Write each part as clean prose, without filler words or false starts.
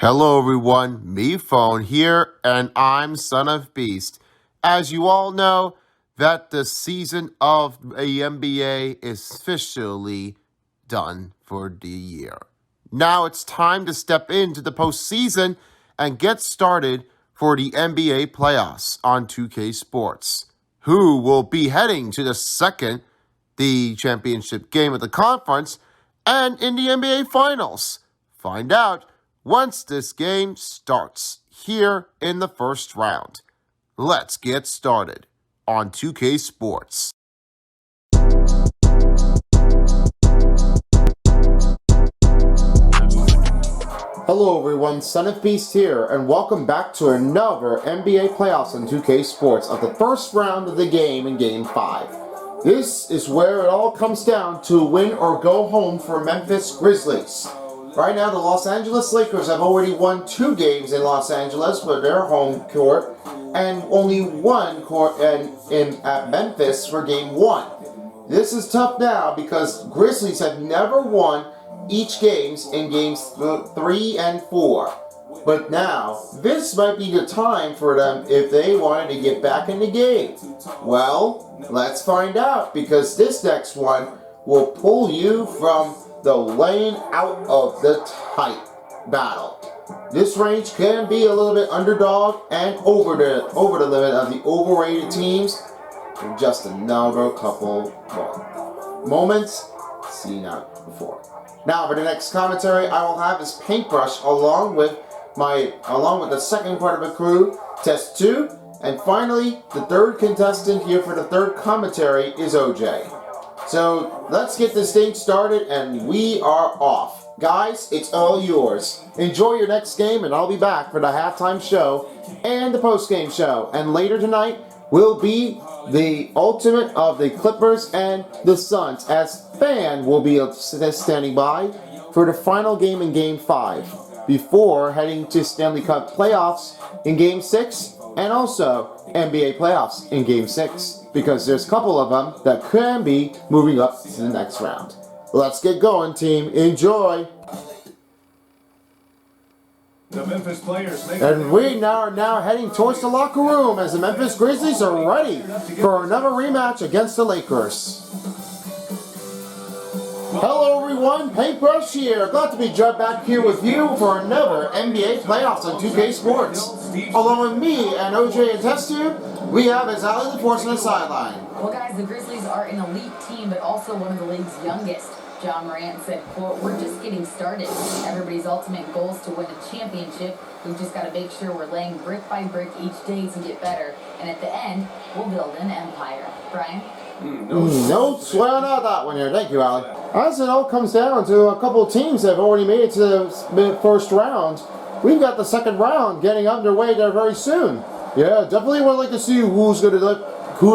Hello everyone, me Phone here, and I'm Son of Beast. As you all know, that the season of the NBA is officially done for the year. Now it's time to step into the postseason and get started for the NBA playoffs on 2K Sports. Who will be heading to the championship game of the conference, and in the NBA Finals? Find out once this game starts here in the first round. Let's get started on 2K Sports. Hello everyone, Son of Beast here, and welcome back to another NBA playoffs on 2K Sports of the first round of the game in Game 5. This is where it all comes down to win or go home for Memphis Grizzlies. Right now, the Los Angeles Lakers have already won 2 games in Los Angeles for their home court, and only 1 court at Memphis for Game 1. This is tough now because Grizzlies have never won each games in Games 3 and 4. But now, this might be the time for them if they wanted to get back in the game. Well, let's find out, because this next one will pull you from the lane out of the tight battle. This range can be a little bit underdog and over the limit of the overrated teams in just another couple more moments seen out before. Now for the next commentary, I will have this paintbrush along with the second part of the crew, Test 2, and finally the third contestant here for the third commentary is OJ. So let's get this thing started and we are off. Guys, it's all yours. Enjoy your next game and I'll be back for the halftime show and the post-game show. And later tonight will be the ultimate of the Clippers and the Suns, as Fan will be standing by for the final game in Game 5 before heading to Stanley Cup playoffs in Game 6 and also NBA playoffs in Game 6, because there's a couple of them that can be moving up to the next round. Let's get going, team. Enjoy! The Memphis players and we are now heading towards the locker room as the Memphis Grizzlies are ready for another rematch against the Lakers. Hello everyone, Paintbrush here. Glad to be back here with you for another NBA playoffs on 2K Sports. Along with me and OJ and Test Tube, we have Azali the Force on the sideline. Well guys, the Grizzlies are an elite team, but also one of the league's youngest. John Morant said, quote, "We're just getting started. Everybody's ultimate goal is to win a championship. We've just got to make sure we're laying brick by brick each day to get better. And at the end, we'll build an empire." Brian? No swear on that one here. Thank you, Ali. As it all comes down to a couple of teams that have already made it to the first round, we've got the second round getting underway there very soon. Yeah, definitely would like to see who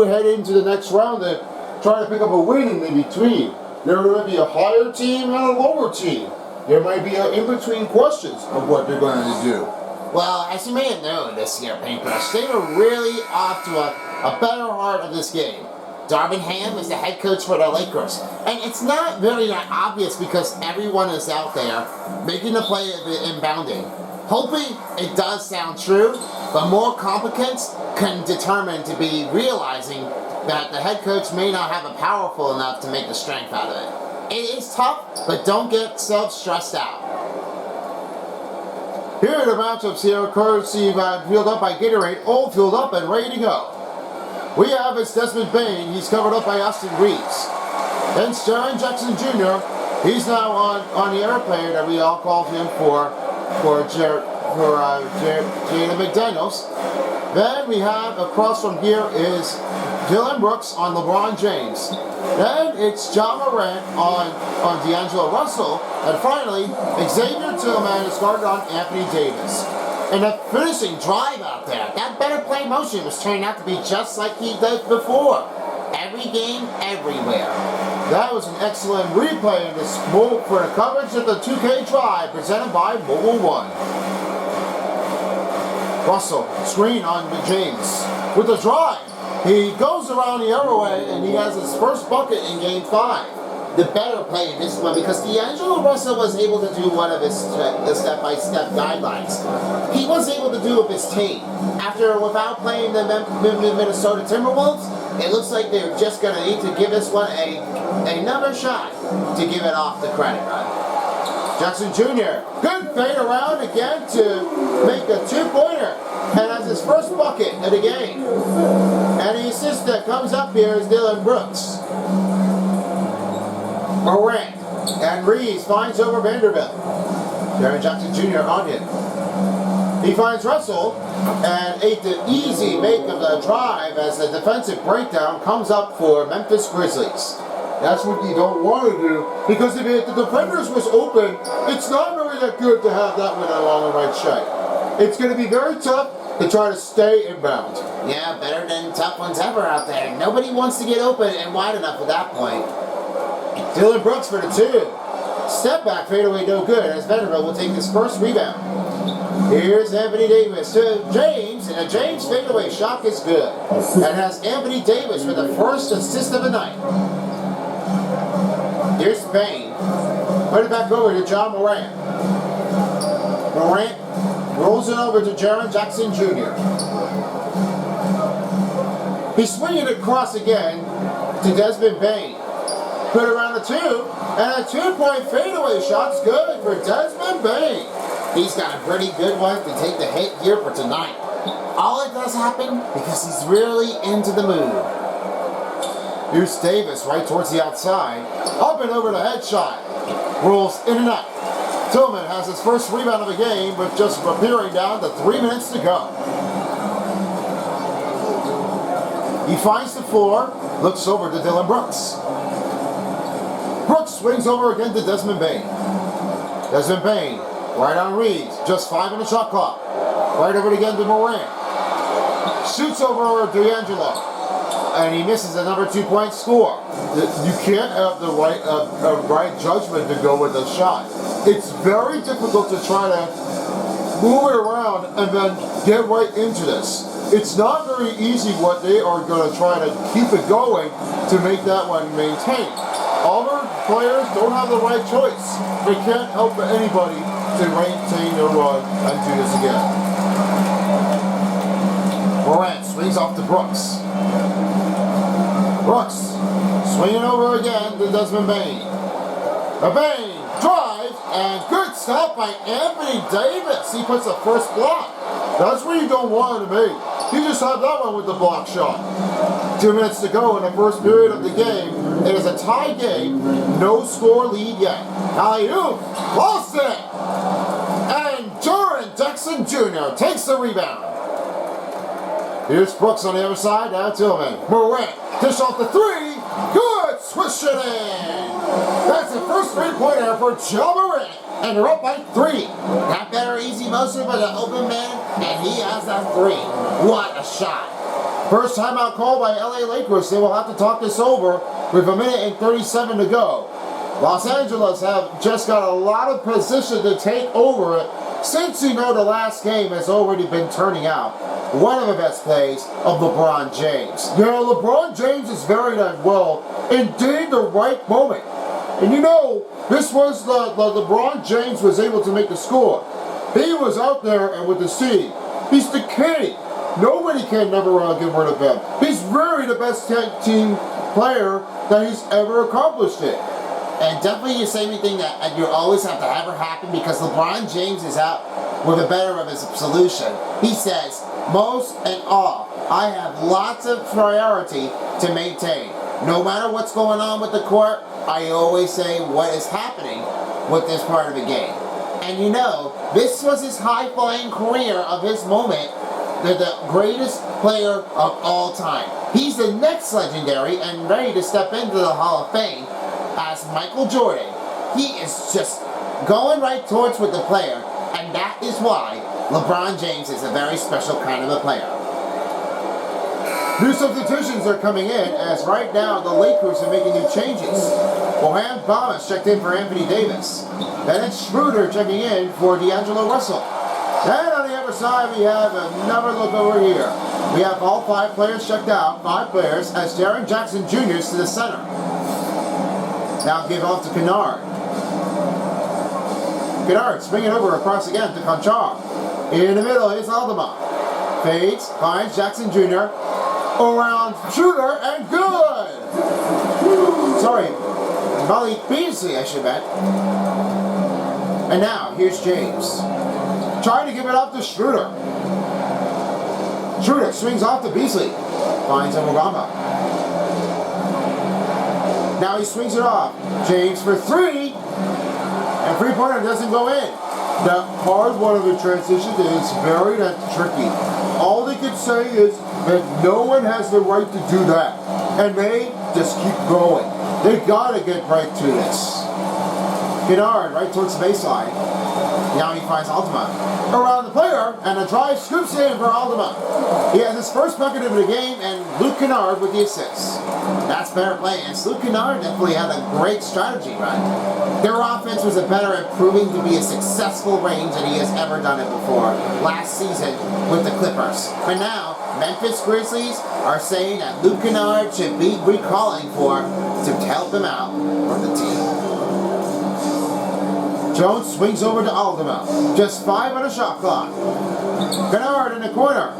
head into the next round to try to pick up a win in the between. There might be a higher team and a lower team. There might be in-between questions of what they're going to do. Well, as you may have known this year, Paintbrush, they were really off to a better part of this game. Darvin Ham is the head coach for the Lakers. And it's not really that obvious because everyone is out there making the play of it inbounding. Hoping it does sound true, but more competence can determine to be realizing that the head coach may not have it powerful enough to make the strength out of it. It is tough, but don't get self-stressed out. Here are the matchups here, courtesy filled up by Gatorade, all filled up and ready to go. We have it's Desmond Bain, he's covered up by Austin Reeves. Then Jaren Jackson Jr., he's now on the airplane that we all called him for Jalen McDaniels. Then we have across from here is Dylan Brooks on LeBron James. Then it's John Morant on D'Angelo Russell. And finally, Xavier Tillman is guarded on Anthony Davis. And the finishing drive out there, that better play motion was turning out to be just like he did before. Every game, everywhere. That was an excellent replay in this move for the coverage of the 2K Drive presented by Mobile One. Russell, screen on James. With the drive, he goes around the other way and he has his first bucket in Game 5. the better play in this one because D'Angelo Russell was able to do one of his step-by-step guidelines. He was able to do it with his team. Without playing the Minnesota Timberwolves, it looks like they're just going to need to give this one another shot to give it off the credit run. Jackson Jr., good fade around again to make a two-pointer, and has his first bucket of the game. And the assist that comes up here is Dylan Brooks. Morant and Reeves finds over Vanderbilt. Jaren Jackson Jr. on him. He finds Russell and ate the easy make of the drive as the defensive breakdown comes up for Memphis Grizzlies. That's what you don't want to do because if the defenders was open, it's not really that good to have that one along the right side. It's going to be very tough to try to stay inbound. Yeah, better than tough ones ever out there. Nobody wants to get open and wide enough at that point. Dylan Brooks for the two. Step back fadeaway no good as Vanderbilt will take his first rebound. Here's Anthony Davis to James, and a James fadeaway shot is good. And has Anthony Davis with the first assist of the night. Here's Payne. Put it back over to John Morant. Morant rolls it over to Jaren Jackson Jr. He's swinging it across again to Desmond Bane. Put around the two, and a two-point fadeaway shot's good for Desmond Bane. He's got a pretty good one to take the hit here for tonight. All it does happen because he's really into the mood. Here's Davis right towards the outside. Up and over the headshot. Rolls in and out. Tillman has his first rebound of the game with just appearing down to 3 minutes to go. He finds the floor, looks over to Dylan Brooks. Brooks swings over again to Desmond Bane. Desmond Bane, right on Reeves, just 5 in the shot clock. Right over again to Morant. Shoots over D'Angelo. And he misses a number 2-point score. You can't have the right judgment to go with a shot. It's very difficult to try to move it around and then get right into this. It's not very easy what they are going to try to keep it going to make that one maintain. Other players don't have the right choice. They can't help anybody to maintain their run and do this again. Morant swings off to Brooks. Brooks swinging over again to Desmond Bane. A Bane drive and good stop by Anthony Davis. He puts the first block. That's what you don't want to make. He just had that one with the block shot. 2 minutes to go in the first period of the game. It is a tie game. No score lead yet. Alley-oop. Lost it. And Jaren Jackson Jr. takes the rebound. Here's Brooks on the other side. Now Tillman. Morant. Dish off the three. Good. Swish it in. That's the first three-pointer for John Morant. And they're up by 3. Not better easy motion by the open man, and he has that 3. What a shot. First timeout call by LA Lakers. They will have to talk this over with 1 minute and 37 to go. Los Angeles have just got a lot of position to take over it since the last game has already been turning out. One of the best plays of LeBron James. LeBron James is very well. Indeed, the right moment. And this was the LeBron James was able to make the score. He was out there and with the C. He's the king. Nobody can never get rid of him. He's really the best team player that he's ever accomplished it. And definitely you say anything that you always have to ever happen because LeBron James is out with a better of his solution. He says, most and all, I have lots of priority to maintain. No matter what's going on with the court, I always say what is happening with this part of the game. And this was his high-flying career of his moment. They're the greatest player of all time. He's the next legendary and ready to step into the Hall of Fame as Michael Jordan. He is just going right towards with the player, and that is why LeBron James is a very special kind of a player. New substitutions are coming in as right now the Lakers are making new changes. Mohamed Thomas checked in for Anthony Davis. Bennett Schroeder checking in for D'Angelo Russell. And on the other side we have another look over here. We have all 5 players checked out, 5 players, as Jaren Jackson Jr. to the center. Now give off to Kennard. Kennard swinging over across again to Conchar. In the middle is Aldama. Fades, finds Jackson Jr. Around shooter and good! Sorry, Malik Beasley, I should bet. And now, here's James. Trying to give it up to Schroeder. Schroeder swings off to Beasley. Finds Omogamba. Now he swings it off. James for three. And three-pointer doesn't go in. The hard one of the transition is very tricky. All they could say is that no one has the right to do that. And they just keep going. They gotta get right to this. Kennard right towards the baseline. Now he finds Aldama. Around the player, and a drive scoops in for Aldama. He has his first bucket of the game, and Luke Kennard with the assist. That's fair play, and Luke Kennard definitely had a great strategy run. Their offense was a better and proving to be a successful range than he has ever done it before last season with the Clippers. But now, Memphis Grizzlies are saying that Luke Kennard should be recalling for to help him out for the team. Jones swings over to Aldama. Just 5 on a shot clock. Kennard in the corner.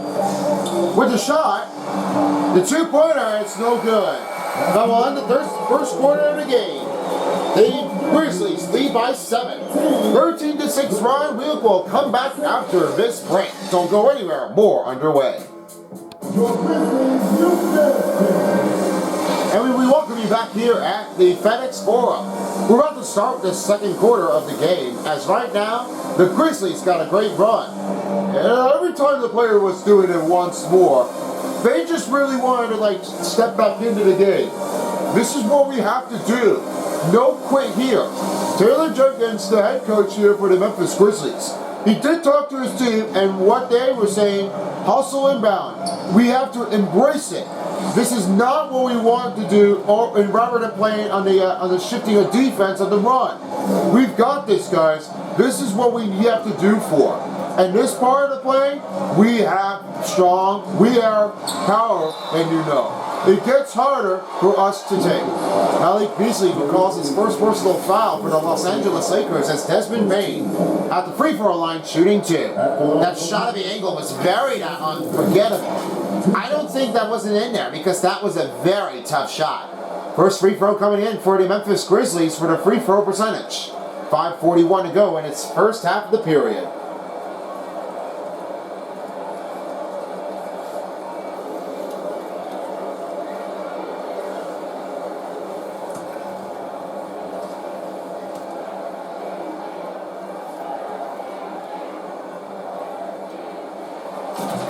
With the shot, the two-pointer, it's no good. That will end the first quarter of the game. The Grizzlies lead by 7. 13-6 run. We will come back after this break. Don't go anywhere. More underway. And we welcome you back here at the FedEx Forum. We're about to start the second quarter of the game, as right now, the Grizzlies got a great run. And every time the player was doing it once more, they just really wanted to step back into the game. This is what we have to do. No quit here. Taylor Jenkins, the head coach here for the Memphis Grizzlies, he did talk to his team, and what they were saying, hustle inbound. We have to embrace it. This is not what we want to do, rather than playing on the shifting of defense of the run. We've got this, guys. This is what we have to do for. And this part of the play, we have power, and you know. It gets harder for us to take. Malik Beasley recalls his first personal foul for the Los Angeles Lakers as Desmond Bain at the free throw line shooting 2. That shot at the angle was very unforgettable. I don't think that wasn't in there because that was a very tough shot. First free throw coming in for the Memphis Grizzlies for the free throw percentage. 5:41 to go in its first half of the period.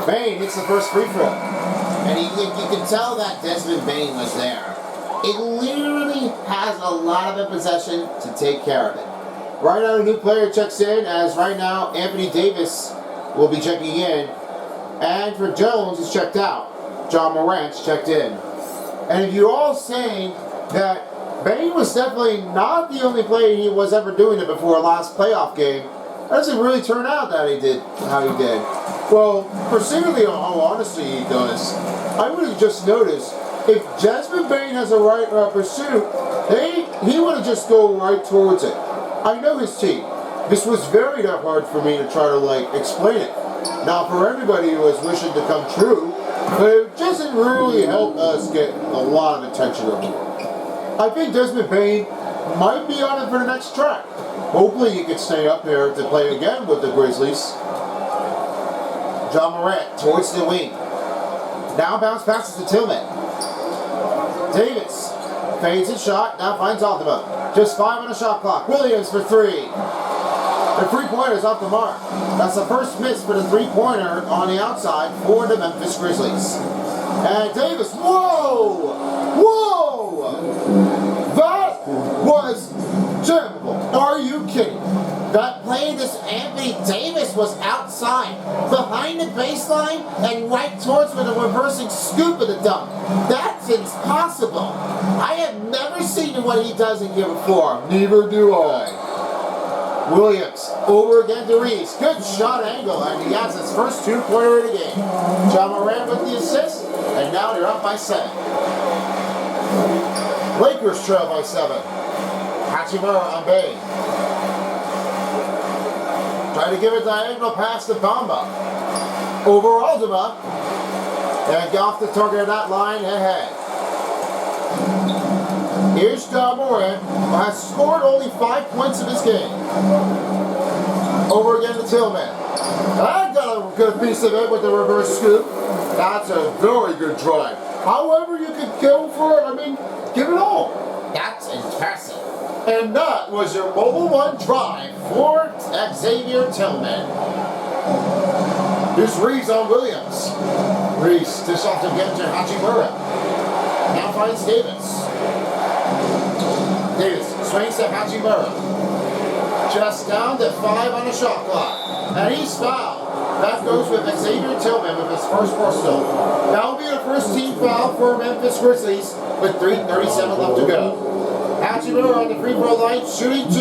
Bain hits the first free throw. And you can tell that Desmond Bain was there. It literally has a lot of the possession to take care of it. Right now, a new player checks in, as right now, Anthony Davis will be checking in. And for Jones, is checked out. John Morant's checked in. And if you're all saying that Bain was definitely not the only player he was ever doing it before last playoff game, that doesn't really turn out that he did how he did. Well, specifically on how honestly he does, I would have just noticed if Desmond Bain has a right pursuit, he would have just go right towards it. I know his team. This was very hard for me to try to explain it. Now for everybody who is wishing to come true, but it doesn't really help us get a lot of attention over it. I think Desmond Bain might be on it for the next track. Hopefully he can stay up there to play again with the Grizzlies. John Morant towards the wing. Now bounce passes to Tillman. Davis fades his shot, now finds Aldama. Just 5 on the shot clock. Williams for 3. The three-pointer's off the mark. That's the first miss for the three-pointer on the outside for the Memphis Grizzlies. And Davis, whoa! Whoa! That was terrible. Are you kidding? That play, this Anthony Davis was outside, behind the baseline, and right towards with a reversing scoop of the dunk. That's impossible. I have never seen what he does in here before. Neither do I. Williams, over again to Reeves. Good shot angle, and he has his first two-pointer of the game. John Morant with the assist, and now they're up by 7. Lakers trail by 7. Hachimura on Bay. Trying to give a diagonal pass to Bamba. Over Aldama. And get off the target of that line ahead. Here's John Moran, who has scored only 5 points in this game. Over again to Tillman. I got a good piece of it with the reverse scoop. That's a very good drive. However you could go for it, give it all. That's impressive. And that was your Mobile 1 drive for Xavier Tillman. Here's Reese on Williams. Reese dish off to get to Hachimura. Now finds Davis. Davis swings to Hachimura. Just down to 5 on the shot clock. And he's fouled. That goes with Xavier Tillman with his first personal. That will be the first team foul for Memphis Grizzlies with 3:37 left to go. Hachimura on the free throw line, shooting 2.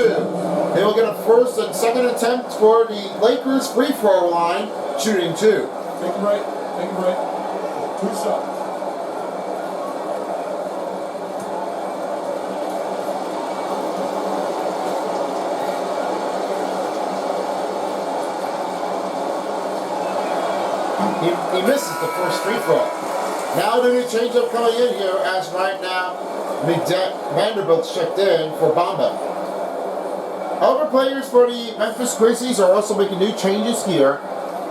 They will get a first and second attempt for the Lakers free throw line, shooting 2. Take a break. Take a break. 2 shots. He misses the first free throw. Now the new changeup coming in here as right now Vanderbilt's checked in for Bamba. Other players for the Memphis Grizzlies are also making new changes here.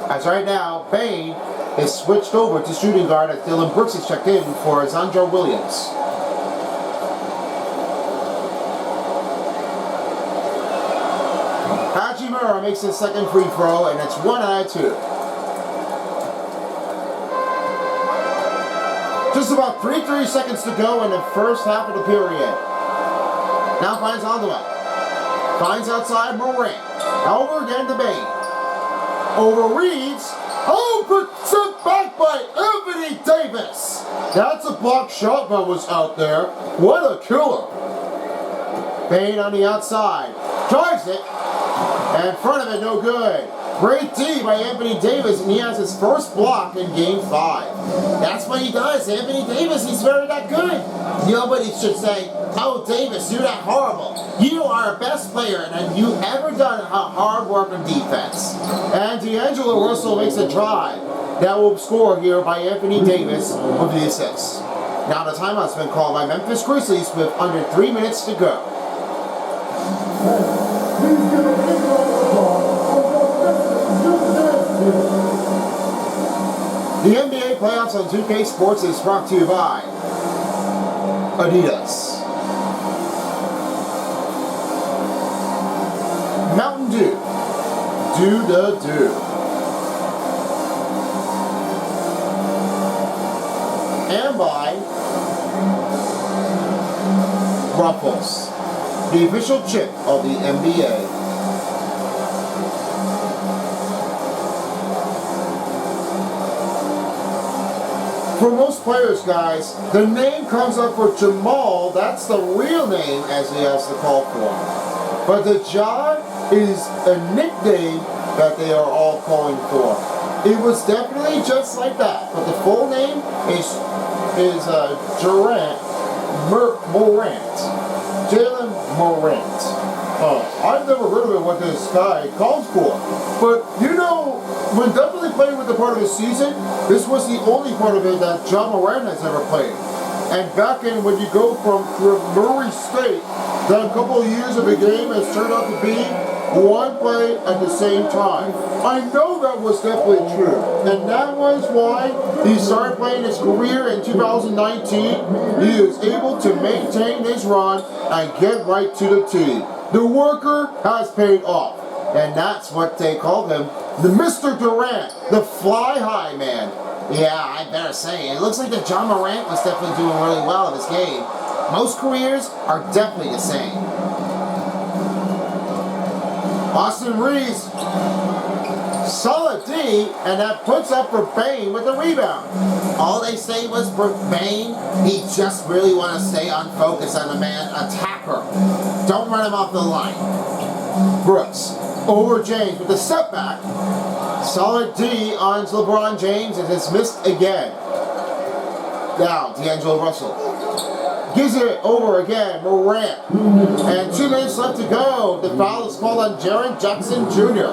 As right now, Bain is switched over to shooting guard as Dylan Brooks is checked in for Zandro Williams. Hachimura makes his second free throw and it's 1 out of 2. Just about 3:30 seconds to go in the first half of the period. Now finds Aldama. Finds outside Morant. Over again to Bain. Over Reeves. Oh, but sent back by Anthony Davis. That's a blocked shot that was out there. What a killer. Bain on the outside. Drives it. And in front of it, no good. Great D by Anthony Davis, and he has his first block in Game 5. That's what he does. Anthony Davis, he's very that good. Nobody should say, oh, Davis, you're that horrible. You are our best player, and have you ever done a hard work on defense? And D'Angelo Russell makes a drive. That will score here by Anthony Davis with the assist. Now the timeout's been called by Memphis Grizzlies with under 3 minutes to go. The NBA playoffs on 2K Sports is brought to you by Adidas, Mountain Dew, Do the Do, and by Ruffles, the official chip of the NBA. For most players, guys, the name comes up for Jamal. That's the real name, as he has to call for. But the Ja is a nickname that they are all calling for. It was definitely just like that. But the full name is Morant. Jalen Morant. I've never heard of it, what this guy calls for. But you know, when definitely playing with the part of the season, this was the only part of it that John Moran has ever played. And back in when you go from Murray State, that a couple of years of the game has turned out to be one play at the same time. I know that was definitely true. And that was why he started playing his career in 2019. He is able to maintain his run and get right to the tee. The worker has paid off. And that's what they call him, the Mr. Durant, the fly high man. Yeah, I better say, it looks like that John Morant was definitely doing really well in this game. Most careers are definitely the same. Austin Reeves, solid D, and that puts up for Bain with the rebound. All they say was for Bain, he just really want to stay unfocused on the man attacker. Don't run him off the line. Brooks, over James with the setback. Solid D on LeBron James, and it's missed again. Now, D'Angelo Russell. gives it over again, Morant. And 2 minutes left to go. The foul is called on Jaren Jackson Jr.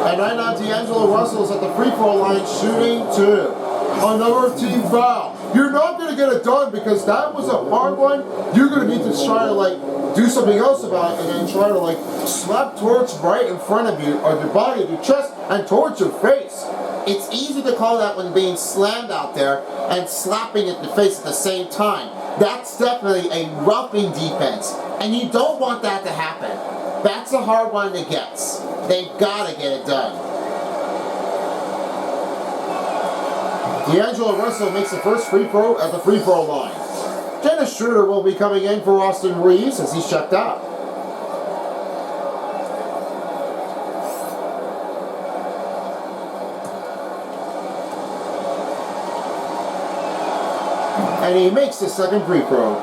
And right now D'Angelo Russell is at the free throw line shooting 2. Another team foul. You're not going to get it done because that was a hard one. You're going to need to try to do something else about it and then try to slap towards right in front of you or your body, your chest, and towards your face. It's easy to call that when being slammed out there and slapping at the face at the same time. That's definitely a roughing defense, and you don't want that to happen. That's a hard one to get. They've got to get it done. D'Angelo Russell makes the first free throw at the free throw line. Dennis Schroeder will be coming in for Austin Reeves as he's checked out. And he makes the second free throw.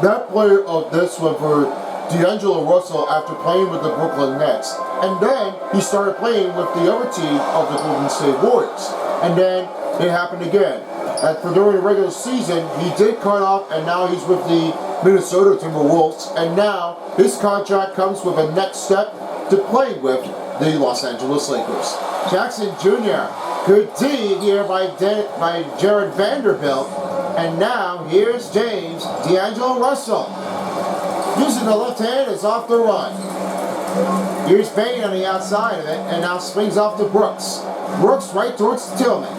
That play of this one for D'Angelo Russell after playing with the Brooklyn Nets. And then he started playing with the other team of the Golden State Warriors. And then it happened again. And for during the regular season, he did cut off, and now he's with the Minnesota Timberwolves. And now his contract comes with a next step to play with the Los Angeles Lakers. Jackson Jr. Good D here by Jared Vanderbilt. And now here's James D'Angelo Russell. Using the left hand, is off the run. Here's Payne on the outside of it, and now swings off to Brooks. Brooks right towards Tillman.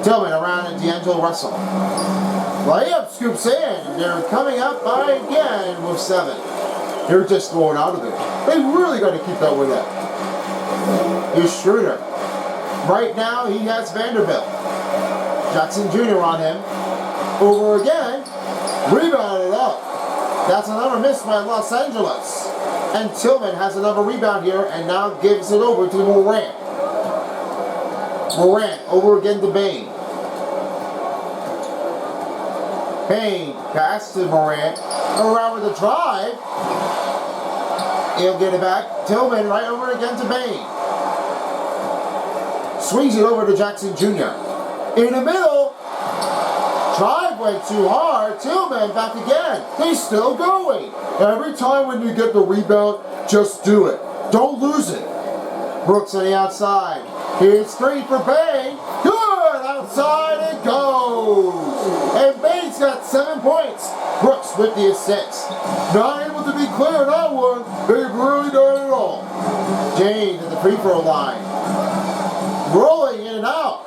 Tillman around to D'Angelo Russell. Layup scoops in, and they're coming up by again with 7. They're just going out of there. They really got to keep that with that. Here's Schroeder. Right now he has Vanderbilt. Jackson Jr. on him. Over again. Rebounded up. That's another miss by Los Angeles. And Tillman has another rebound here and now gives it over to Morant. Morant over again to Payne. Payne pass to Morant. Around with the drive. He'll get it back. Tillman right over again to Payne. Swings it over to Jackson Jr. In the middle. Drive went too hard. Tillman back again. They're still going. Every time when you get the rebound, just do it. Don't lose it. Brooks on the outside. Here's 3 for Payne. Good. Outside it goes. And Payne's got 7 points. Brooks with the assist. Not able to be clear on that one. They've really done it all. James at the free throw line. Rolling in and out.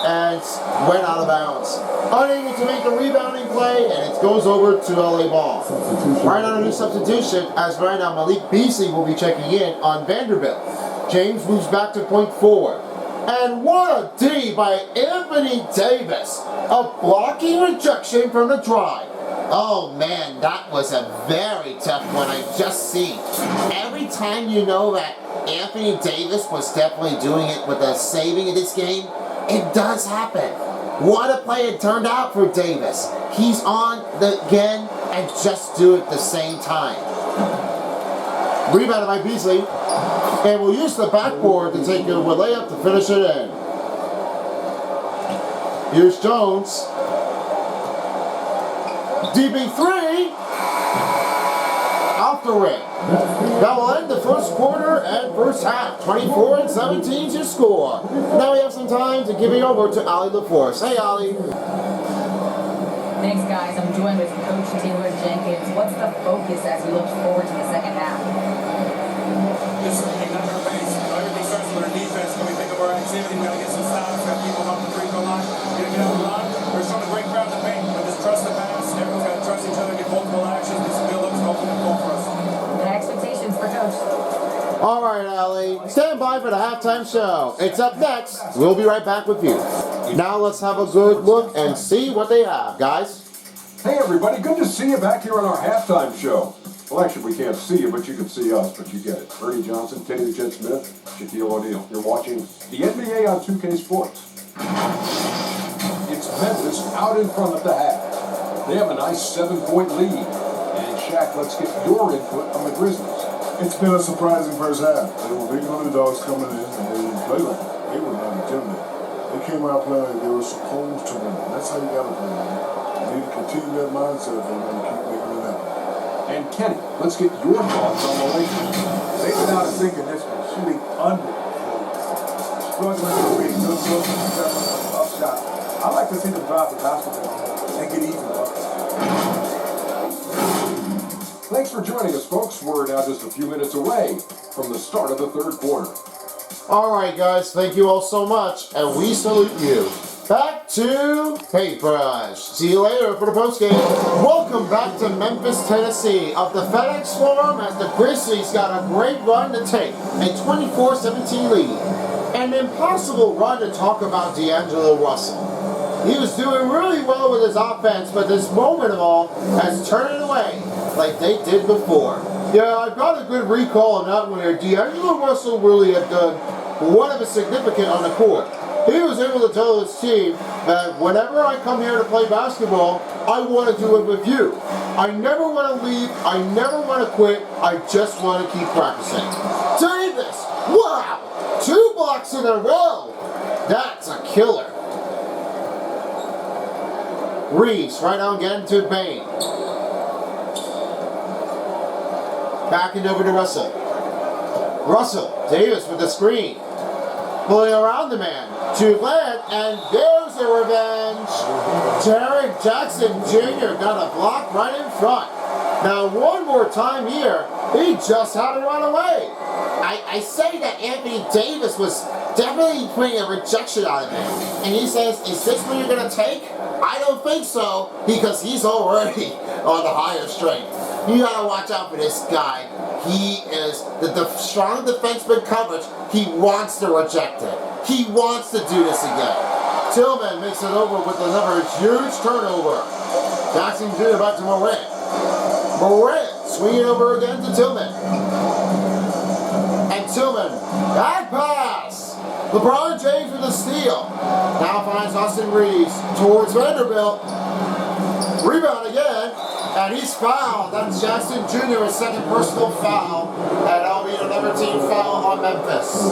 And went out of bounds. Unable to make the rebounding play, and it goes over to LA Ball. Right on a new substitution, as right now Malik Beasley will be checking in on Vanderbilt. James moves back to point forward. And what a D by Anthony Davis. A blocking rejection from the drive. Oh man, that was a very tough one. I just see. Every time you know that Anthony Davis was definitely doing it with a saving in this game, it does happen. What a play it turned out for Davis. He's on again and just do it the same time. Rebounded by Beasley. And we'll use the backboard to take a layup to finish it in. Here's Jones. DB3. Off the rim. That will end the first quarter and first half. 24-17 is your score. Now we have some time to give it over to Ali LaForce. Hey, Ali. Thanks, guys. I'm joined with Coach Taylor Jenkins. What's the focus as we look forward to the second half? Just hang on our base. Everything starts with our defense. When we think of our activity, we got to get some stops. Got people off the free throw line. Got to get out the line. We're showing a great crowd to paint. But just trust the pass. Everyone's got to trust each other. Get multiple actions. This build-up's open and goal for us. Expectations for Coach. All right, Ali. Stand by for the halftime show. It's up next. We'll be right back with you. Now let's have a good look and see what they have, guys. Hey everybody, good to see you back here on our halftime show. Well, actually, we can't see you, but you can see us, but you get it. Ernie Johnson, Kenny the Jet Smith, Shaquille O'Neal. You're watching the NBA on 2K Sports. It's Memphis out in front of the half. They have a nice 7-point lead. And Shaq, let's get your input on the Grizzlies. It's been a surprising first half. They were big underdogs coming in, and they didn't play like it. They were not intimidated. They came out playing like they were supposed to win. That's how you got to play, man. You need to continue that mindset if they want to keep making it happen. And Kenny, let's get your thoughts on the Lakers. They've been out of sync in this one, shooting under. Struggling to read good looks and up shot. I like to see them drop the basketball and get even buckets. Thanks for joining us, folks. We're now just a few minutes away from the start of the third quarter. Alright guys, thank you all so much, and we salute you. Back to Paintbrush. See you later for the postgame. Welcome back to Memphis, Tennessee of the FedEx Forum as the Grizzlies got a great run to take, a 24-17 lead. An impossible run to talk about D'Angelo Russell. He was doing really well with his offense, but this moment of all has turned it away like they did before. Yeah, I've got a good recall on that one here. D'Angelo Russell really had done whatever significant on the court. He was able to tell his team that whenever I come here to play basketball, I want to do it with you. I never want to leave. I never want to quit. I just want to keep practicing. Davis! Wow! 2 blocks in a row! That's a killer. Reeves right now again to Bain. Backing over to Russell. Russell, Davis with the screen. Pulling around the man. To Glenn, and there's a revenge. Derek Jackson Jr. got a block right in front. Now one more time here, he just had to run away. I say that Anthony Davis was definitely putting a rejection out of him. And he says, is this what you're going to take? I don't think so, because he's already on the higher strength. You got to watch out for this guy. He is the strong defenseman coverage. He wants to reject it. He wants to do this again. Tillman makes it over with another huge turnover. Jackson Jr. back to Morant. Morant swinging over again to Tillman. And Tillman, back pass. LeBron James with a steal. Now finds Austin Reeves towards Vanderbilt. Rebound again. And he's fouled. That's Jackson Jr. his second personal foul. And that'll be another team foul on Memphis.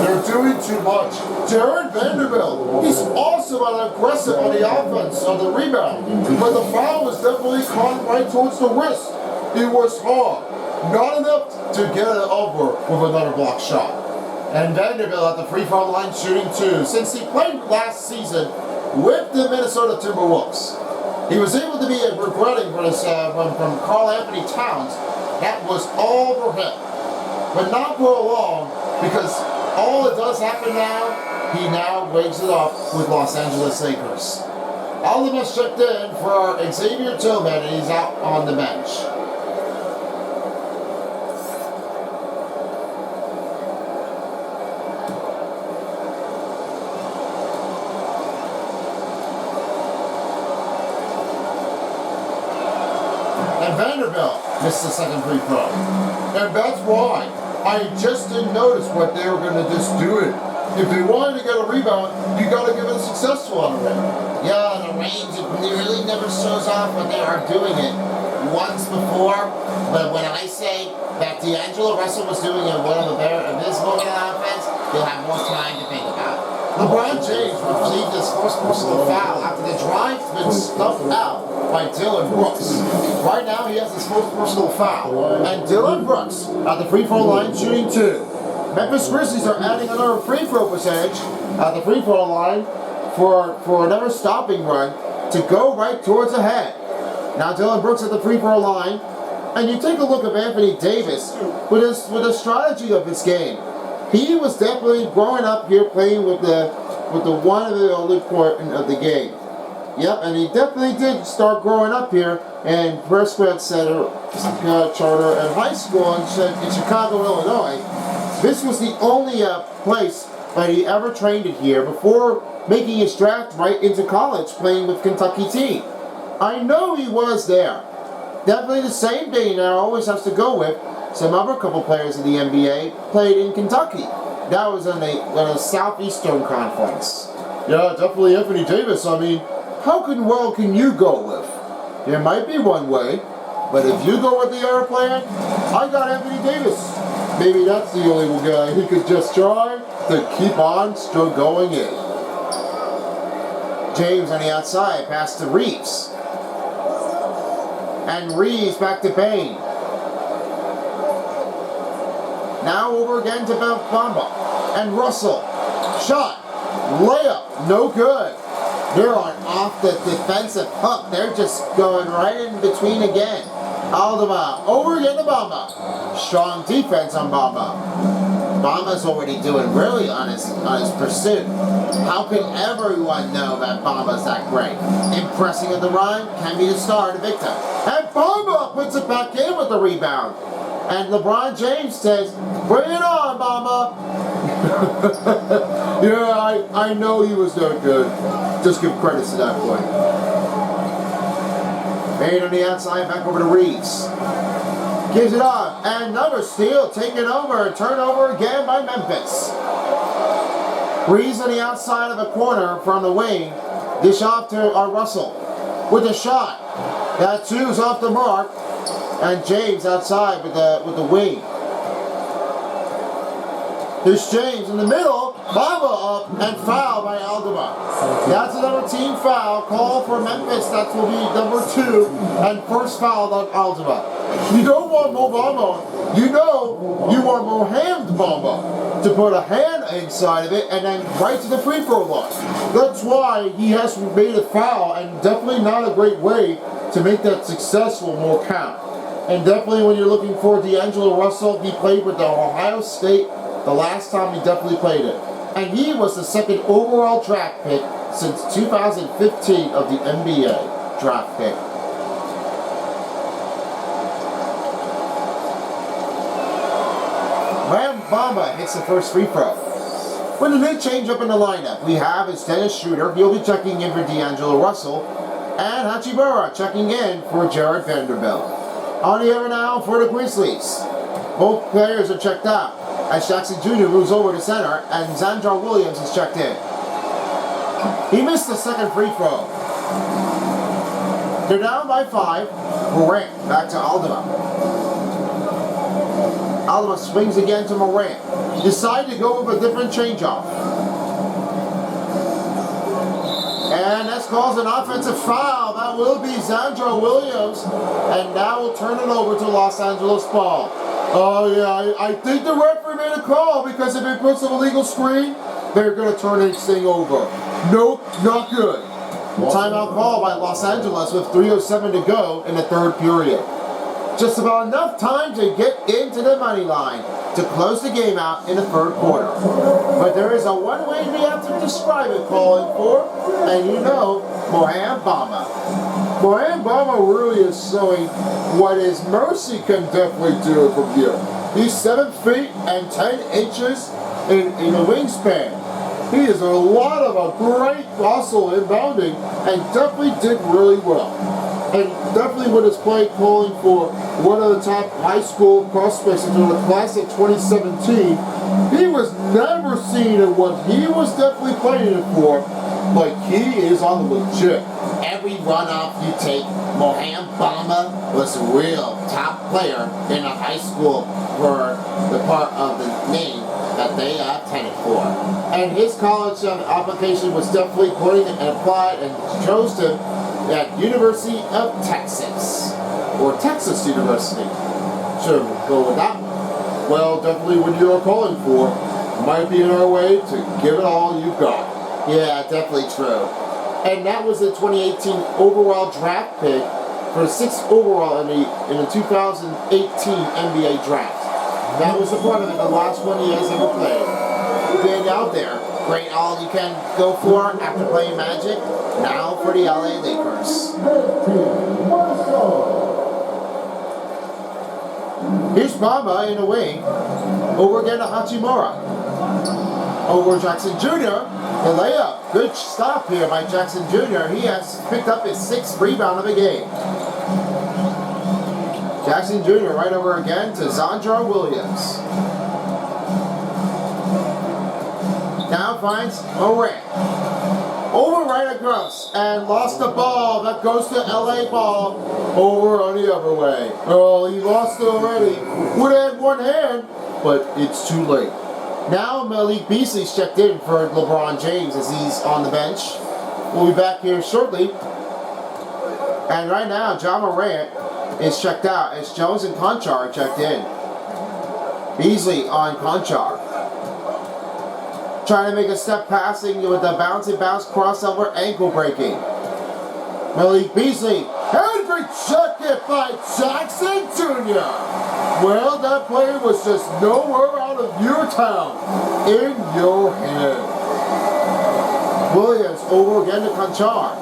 They're doing too much. Jared Vanderbilt, he's also aggressive on the offense, on the rebound. But the foul was definitely caught right towards the wrist. It was hard. Not enough to get it over with another block shot. And Vanderbilt at the free throw line shooting 2. Since he played last season with the Minnesota Timberwolves. He was able to be regretting for this, from Karl Anthony Towns. That was all for him. But not for long, because all that does happen now, he now waves it off with Los Angeles Lakers. All of us checked in for Xavier Tillman, and he's out on the bench. And Vanderbilt missed the second free throw. And that's why I just didn't notice what they were going to just do it. If they wanted to get a rebound, you got to give it a successful on the rim. Yeah, the range, it really never shows off when they are doing it once before. But when I say that D'Angelo Russell was doing it one of the better of this moment on offense, you'll have more time to think about it. LeBron James received his first personal foul after the drive's been stuffed out by Dylan Brooks. Right now he has his first personal foul. And Dylan Brooks at the free throw line shooting 2. Memphis Grizzlies are adding another free throw percentage at the free throw line for another stopping run to go right towards the head. Now Dylan Brooks at the free throw line. And you take a look at Anthony Davis with the strategy of his game. He was definitely growing up here playing with the one of the only part of the game. Yep, and he definitely did start growing up here in Prescott Center Charter and High School in Chicago, Illinois. This was the only place that he ever trained it here before making his draft right into college playing with Kentucky team. I know he was there. Definitely the same thing now always has to go with. Some other couple players in the NBA played in Kentucky. That was in a Southeastern Conference. Yeah, definitely Anthony Davis. I mean, how can you go with? There might be one way, but if you go with the other player, I got Anthony Davis. Maybe that's the only guy who could just try to keep on still going in. James on the outside, pass to Reeves. And Reeves back to Payne. Now over again to Bamba. And Russell. Shot. Layup. No good. They're off the defensive hook. They're just going right in between again. Aldama. Over again to Bamba. Strong defense on Bamba. Bamba's already doing really on his pursuit. How can everyone know that Bamba's that great? Impressing at the run can be the star of the victim. And Bamba puts it back in with the rebound. And LeBron James says, "Bring it on, Bamba." Yeah, I know he was that good. Just give credit to that point. Made on the outside, back over to Reeves. Gives it off, and another steal taken over, turnover again by Memphis. Reeves on the outside of the corner from the wing, dish off to Russell with a shot. That two's off the mark, and James outside with the wing. There's James in the middle, Bamba up, and foul by Aldama. That's another team foul, call for Memphis, that will be number 2, and first foul on Aldama. You don't want Mo Bamba, you know you want Mohamed Bamba to put a hand inside of it and then right to the free throw line. That's why he has made a foul, and definitely not a great way to make that successful more count. And definitely when you're looking for D'Angelo Russell, he played with the Ohio State the last time he definitely played it. And he was the second overall draft pick since 2015 of the NBA draft pick. Bamba hits the first free throw. With a new change up in the lineup, we have instead of Schroeder, he'll be checking in for D'Angelo Russell, and Hachimura checking in for Jared Vanderbilt. On the air now for the Grizzlies. Both players are checked out, as Jackson Jr. moves over to center, and Zandra Williams is checked in. He missed the second free throw. They're down by 5. Morant back to Aldama. Aldama swings again to Morant. Decide to go with a different change-off. And that's caused an offensive foul. That will be Zandra Williams. And now we'll turn it over to Los Angeles ball. Oh yeah, I think the referee made a call, because if it puts an illegal screen, they're going to turn this thing over. Nope, not good. Timeout call by Los Angeles with 3:07 to go in the third period. Just about enough time to get into the money line to close the game out in the third quarter. But there is a one way we have to describe it calling for, and you know, Mohamed Bamba. Mohamed Bamba really is showing what his mercy can definitely do from here. He's 7 feet and 10 inches in a wingspan. He is a lot of a great muscle inbounding, and definitely did really well. And definitely with his play calling for one of the top high school prospects into the class of 2017, he was never seen in what he was definitely playing it for, like he is on the legit. Every runoff you take, Mohamed Bamba was a real top player in a high school for the part of the name that they intended for. And his college application was definitely put in and applied and chose to at University of Texas, or Texas University. Should go with that one. Well, definitely what you're calling for might be in our way to give it all you've got. Yeah, definitely true. And that was the 2018 overall draft pick for the 6th overall in the 2018 NBA draft. That was the part of it, the last one he has ever played. Being out there. Great all you can go for after playing Magic. Now for the LA Lakers. Here's Bamba in the wing. Over again to Hachimura. Over Jackson Jr. The layup. Good stop here by Jackson Jr. He has picked up his 6th rebound of the game. Jackson Jr. right over again to Zandra Williams. Now finds Morant. Over right across and lost the ball. That goes to LA ball. Over on the other way. Oh, he lost it already. Would have had one hand, but it's too late. Now Malik Beasley's checked in for LeBron James as he's on the bench We'll be back here shortly. And right now, John Morant is checked out as Jones and Conchar are checked in. Beasley on Conchar. Trying to make a step passing with a bouncy bounce crossover ankle breaking. Malik Beasley. And great check it by Jackson Jr. Well, that play was just nowhere out of your town. In your head. Williams over again to Conchar.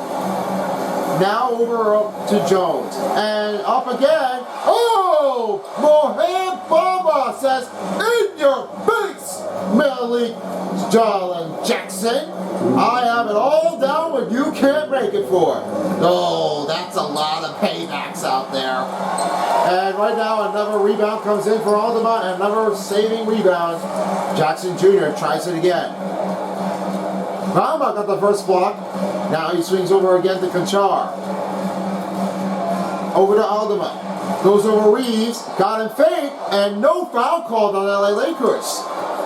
Now over up to Jones. And up again. Oh! Mohan Baba says, in your face, Malik Jalen Jackson. I have it all down when you can't make it for it. Oh, that's a lot of paybacks out there. And right now another rebound comes in for Aldama, and another saving rebound. Jackson Jr. tries it again. Bama got the first block. Now he swings over again to Conchar. Over to Aldama. Goes over Reeves. Got him fake. And no foul called on LA Lakers.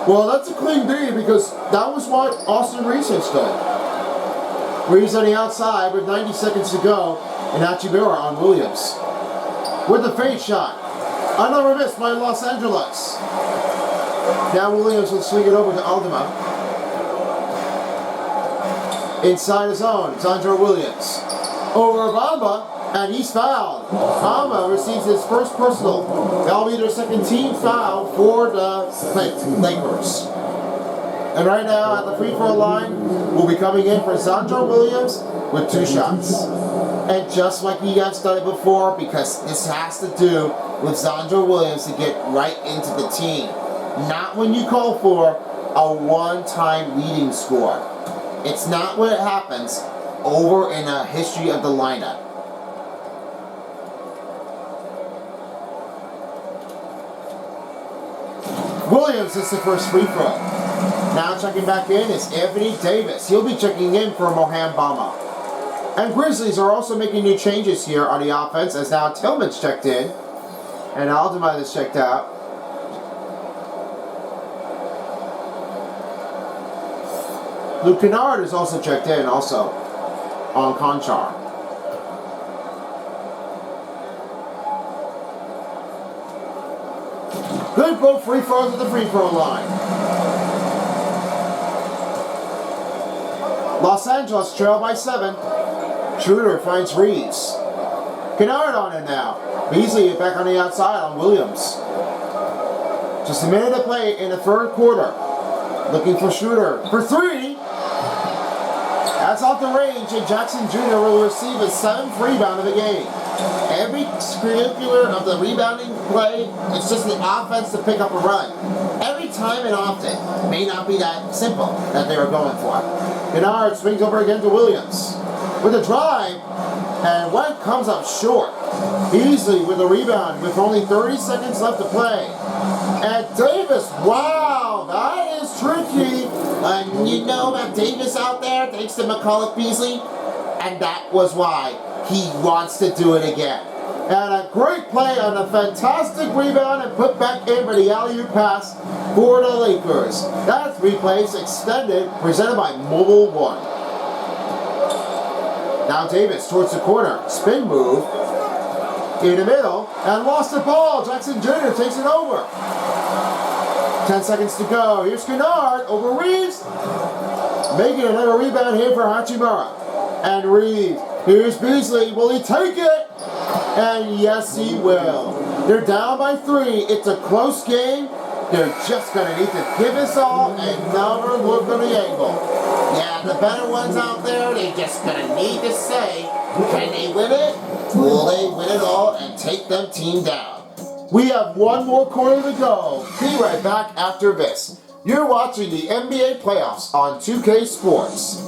Well, that's a clean D because that was what Austin Reeves has done. Reeves on the outside with 90 seconds to go. And Hachimura on Williams. With the fade shot. Another miss by Los Angeles. Now Williams will swing it over to Aldama. Inside his own, Sandro Williams. Over Bamba, and he's fouled. Bamba receives his first personal. That'll be their second team foul for the Lakers. And right now at the free throw line, will be coming in for Sandro Williams with 2 shots. And just like you guys done it before, because this has to do with Sandro Williams to get right into the team. Not when you call for a one-time leading score. It's not what happens over in a history of the lineup. Williams is the first free throw. Now checking back in is Anthony Davis. He'll be checking in for Mohan Bama. And Grizzlies are also making new changes here on the offense as now Tillman's checked in. And Aldama is checked out. Luke Kennard is also checked in also on Conchar. Good both free throws at the free throw line. Los Angeles trail by 7. Schroeder finds Reeves. Kennard on it now. Beasley back on the outside on Williams. Just a minute to play in the third quarter. Looking for Schroeder for 3. That's off the range, and Jackson Jr. will receive his 7th rebound of the game. Every curricular of the rebounding play, it's just the offense to pick up a run. Every time and often. May not be that simple that they were going for. Kennard swings over again to Williams. With a drive, and White comes up short. Beasley with a rebound with only 30 seconds left to play. And Davis, wow, that is tricky. And you know about Davis out there, thanks to McCulloch Beasley, and that was why he wants to do it again. And a great play on a fantastic rebound and put back in for the alley-oop pass for the Lakers. That replays extended, presented by Mobile One. Now Davis towards the corner, spin move, in the middle, and lost the ball. Jackson Jr. takes it over. 10 seconds to go. Here's Kennard over Reeves. Making another rebound here for Hachimura. And Reeves. Here's Beasley. Will he take it? And yes, he will. They're down by 3. It's a close game. They're just going to need to give us all another look on the angle. Yeah, the better ones out there, they're just going to need to say, can they win it? Will they win it all and take them team down? We have one more quarter to go. Be right back after this. You're watching the NBA playoffs on 2K Sports.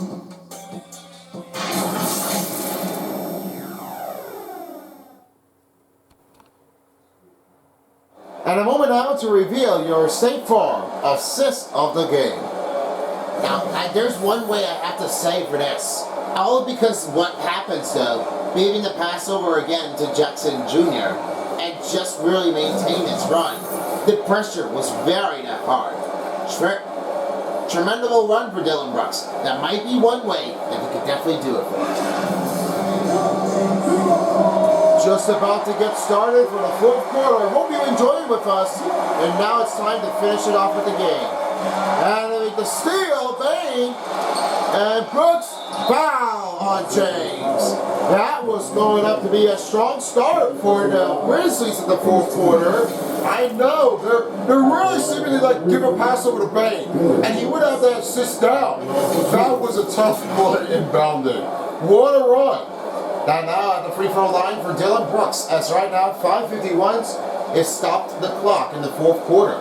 And a moment now to reveal your State Farm assist of the game. Now, there's one way I have to say for this. All because what happens though, maybe the pass over again to Jackson Jr. and just really maintain its run. The pressure was very hard. tremendous run for Dylan Brooks. That might be one way that he could definitely do it for us. Just about to get started for the fourth quarter. I hope you enjoy it with us. And now it's time to finish it off with the game. And the steal, bang! And Brooks, foul on James. That was going up to be a strong start for the Grizzlies in the fourth quarter. I know, they're really seemingly like give a pass over to Bane. And he would have that assist down. That was a tough one inbounded. What a run. Now at the free throw line for Dylan Brooks, as right now 5:51 is stopped the clock in the fourth quarter.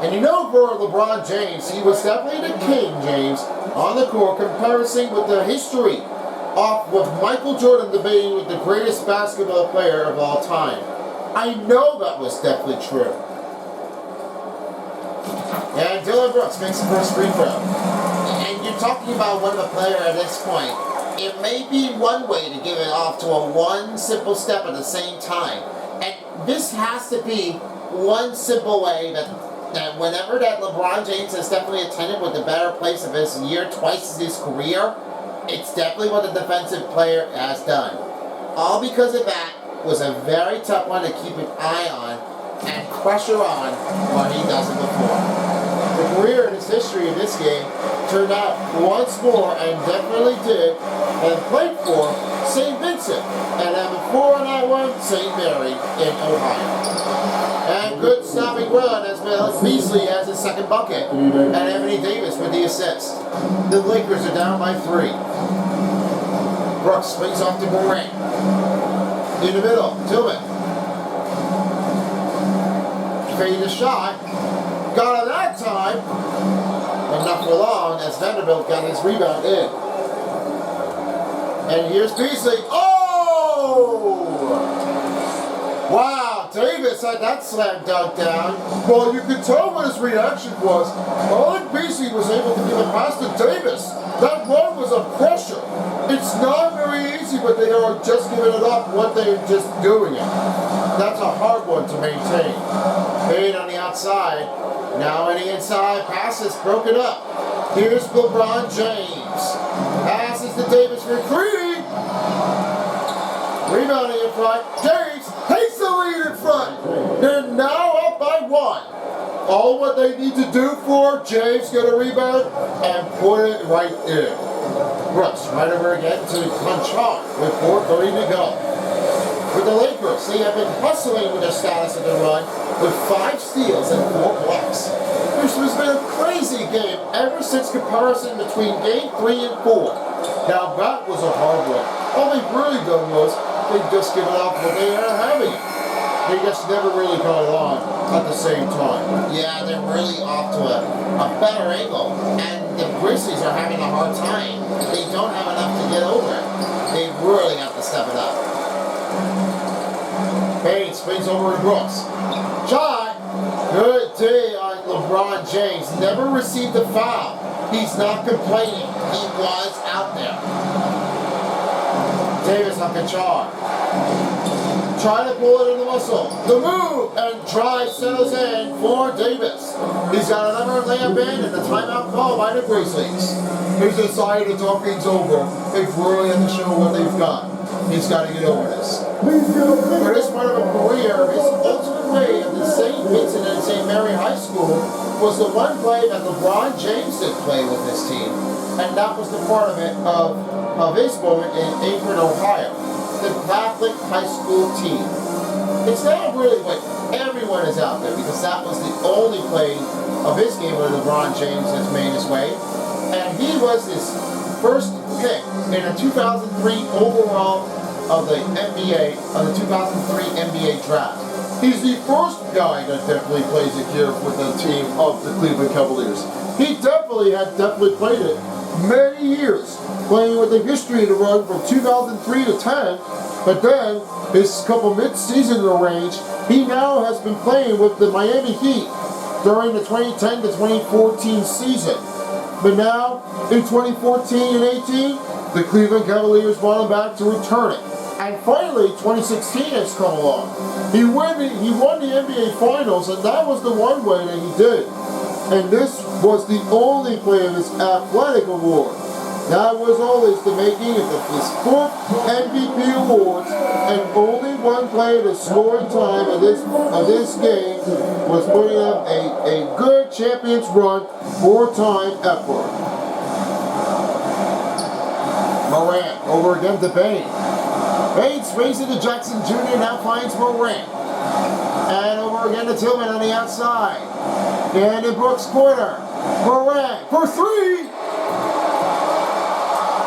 And you know, for LeBron James, he was definitely the king, James, on the court, comparison with the history of with Michael Jordan debating with the greatest basketball player of all time. I know that was definitely true. And Dylan Brooks makes the first free throw. And you're talking about one of the player at this point. It may be one way to give it off to a one simple step at the same time. And this has to be one simple way that whenever that LeBron James has definitely attended with the better place of his year, twice in his career, it's definitely what the defensive player has done. All because of that was a very tough one to keep an eye on and pressure on when he does it before. The career and his history in this game turned out once more and definitely did and played for St. Vincent, and then before that one, St. Mary in Ohio. And good stopping run as Beasley has his second bucket, and Anthony Davis with the assist. The Lakers are down by 3. Brooks swings off to Morant. In the middle, Tillman. Fade the shot. Got it that time, but not for long as Vanderbilt got his rebound in. And here's Beasley. Oh! Wow, Davis had that slam dunk down. Well, you could tell what his reaction was. I think Beasley was able to give a pass to Davis. That one was a pressure. It's not very easy, but they are just giving it up when they're just doing it. That's a hard one to maintain. Fade on the outside. Now on the inside, pass is broken up. Here's LeBron James. Passes to Davis for 3. Rebounding in front. James takes the lead in front. They're now up by 1. All what they need to do for James, get a rebound and put it right in. Brooks right over again to punch on with 4:30 to go. For the Lakers, they have been hustling with their status of the run with 5 steals and 4 blocks. This has been a crazy game ever since comparison between game 3 and 4. Now that was a hard one. All they've really done was they just given up what they are having. They just never really got it on at the same time. Yeah, they're really off to a better angle. And the Grizzlies are having a hard time. They don't have enough to get over it. They really have to step it up. Payne swings over to Brooks. Shot. Good day on LeBron James. Never received a foul. He's not complaining. He was out there. Davis on Kachar. Trying to pull it in the muscle. The move and drive settles in for Davis. He's got another layup in and a timeout call by the Grizzlies. He's decided to talk things over. They've really had to show what they've got. He's got to get over this. For this part of a career, his ultimate way of the St. Vincent and St. Mary High School was the one play that LeBron James did play with his team. And that was the part of it of his moment in Akron, Ohio. The Catholic high school team. It's not really what everyone is out there because that was the only play of his game where LeBron James has made his way. And he was his first pick in a 2003 overall of the NBA, of the 2003 NBA draft. He's the first guy that definitely plays it here with the team of the Cleveland Cavaliers. He definitely played it many years, playing with the history of the run from 2003 to 10, but then his couple mid-season range, he now has been playing with the Miami Heat during the 2010 to 2014 season. But now, in 2014 and 18, the Cleveland Cavaliers want him back to return it. And finally, 2016 has come along. He won the NBA Finals, and that was the one way that he did. and this was the only play of his athletic award. That was always the making of his fourth MVP awards, and only one play the scoring time of this game was putting up a good champions run, 4-time effort. Morant over again to Bain. Bain's racing to Jackson Jr. now finds Morant. And over again to Tillman on the outside. And in Brooks' corner. Morant for three!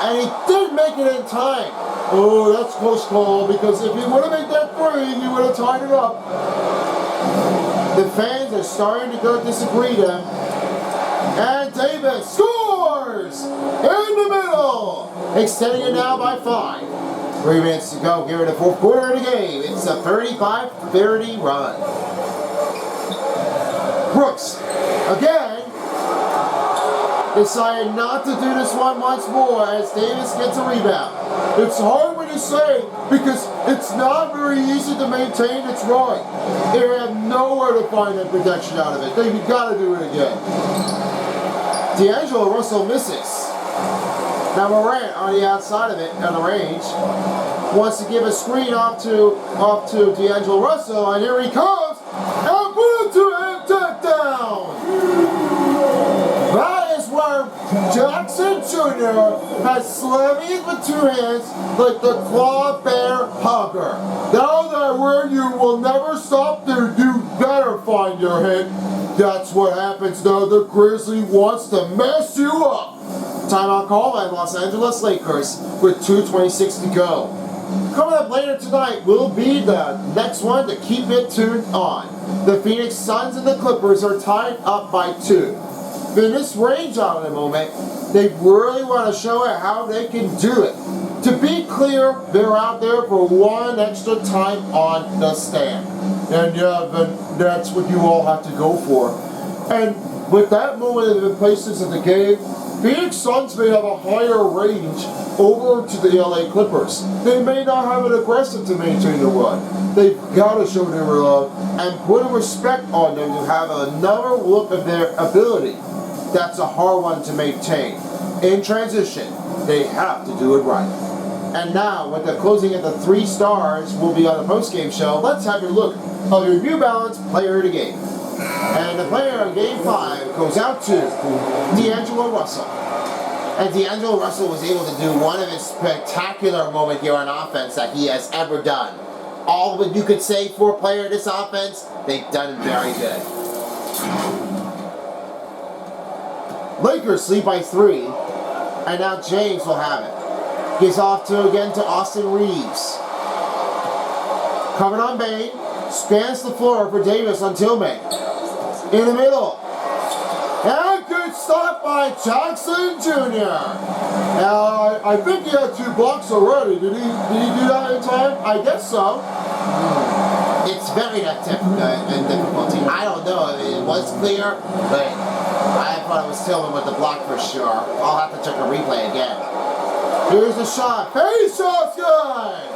And he did make it in time. Oh, that's close call, because if he would have made that three, he would have tied it up. The fans are starting to go disagree then. And Davis scores! In the middle! Extending it now by 5. 3 minutes to go here in the fourth quarter of the game. It's a 35-30 run. Brooks, again, decided not to do this one once more as Davis gets a rebound. It's hard when you say, because it's not very easy to maintain its run. They have nowhere to find that protection out of it. They've got to do it again. D'Angelo Russell misses. Now Morant on the outside of it, on the range, wants to give a screen off to D'Angelo Russell, and here he comes, and put it to him, touchdown! That is where Jackson Jr. has slammed it with 2 hands like the claw bear hugger. Now that where you will never stop there, you better find your hit. That's what happens now. The Grizzly wants to mess you up. Timeout call by Los Angeles Lakers with 2:26 to go. Coming up later tonight will be the next one to keep it tuned on. The Phoenix Suns and the Clippers are tied up by 2. In this range out in a moment, they really want to show it how they can do it. To be clear, they're out there for one extra time on the stand. And yeah, but that's what you all have to go for. And with that moment of the places of the game, Phoenix Suns may have a higher range over to the LA Clippers. They may not have it aggressive to maintain the run. They've got to show their love and put a respect on them to have another look of their ability. That's a hard one to maintain. In transition, they have to do it right. And now, with the closing of the 3 stars, will be on the post-game show. Let's have a look of your New Balance player of the game. And the player in Game 5 goes out to D'Angelo Russell. And D'Angelo Russell was able to do one of his spectacular moments here on offense that he has ever done. All that you could say for a player in this offense, they've done it very good. Lakers lead by 3, and now James will have it. Gives off again to Austin Reeves. Coming on Bain, spans the floor for Davis on Tillman. In the middle. And good stop by Jackson Jr. Now, I think he had 2 blocks already. Did he do that in time? I guess so. It's very difficulty. I don't know. It was clear, but I thought it was Tillman with the block for sure. I'll have to check a replay again. Here's the shot. Hey, shot's good!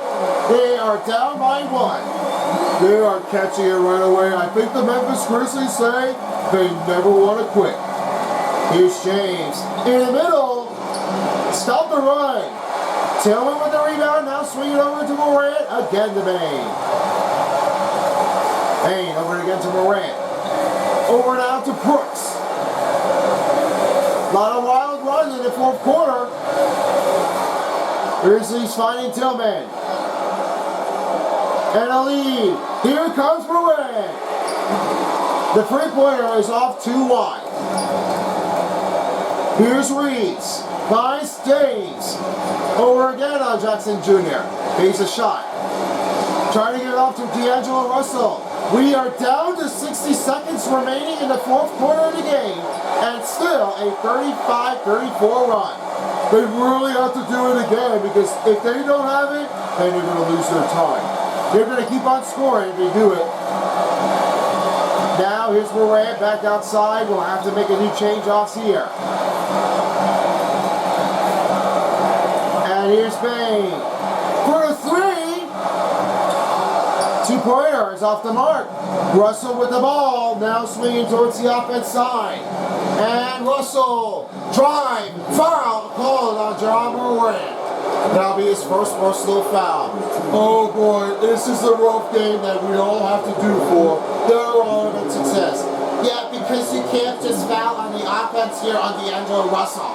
They are down by 1. They are catching it right away. I think the Memphis Grizzlies say they never want to quit. Here's James. In the middle. Stop the run. Tillman with the rebound. Now swing it over to Morant. Again to Bain. Bain over again to Morant. Over now to Brooks. A lot of wild runs in the fourth quarter. Grizzlies finding Tillman. And a lead. Here comes Morant. The three-pointer is off too wide. Here's Reeves. Finds James. Over again on Jackson Jr. He's a shot. Trying to get it off to D'Angelo Russell. We are down to 60 seconds remaining in the fourth quarter of the game. And still a 35-34 run. They really have to do it again, because if they don't have it, then they're going to lose their time. They're going to keep on scoring if they do it. Now here's Morant back outside. We'll have to make a new change-offs here. And here's Bain for a 3. Two-pointer is off the mark. Russell with the ball, now swinging towards the offense side. And Russell, drive, foul, called on John Morant. That'll be his first personal foul. Oh boy, this is a rough game that we all have to do for their ultimate success. Yeah, because you can't just foul on the offense here on D'Angelo Russell.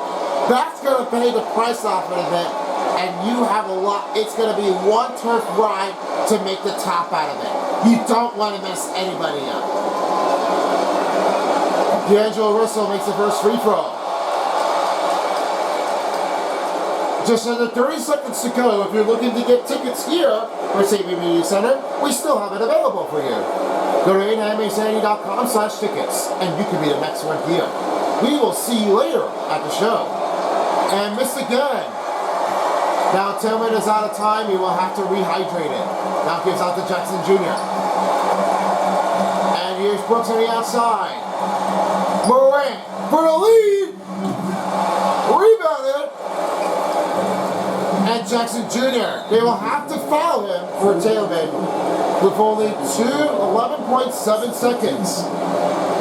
That's going to pay the price off in a bit, and you have a lot. It's going to be one turf ride to make the top out of it. You don't want to mess anybody up. D'Angelo Russell makes the first free throw. Just under 30 seconds to go. If you're looking to get tickets here for Safety Media Center, we still have it available for you. Go to NBA2k23.com/tickets, and you can be the next one here. We will see you later at the show. And missed again. Now Tillman is out of time. He will have to rehydrate it. Now gives out to Jackson Jr. And here's Brooks on the outside. Morant for the lead. Rebounded. And Jackson Jr. They will have to foul him for Tillman with only 11.7 seconds.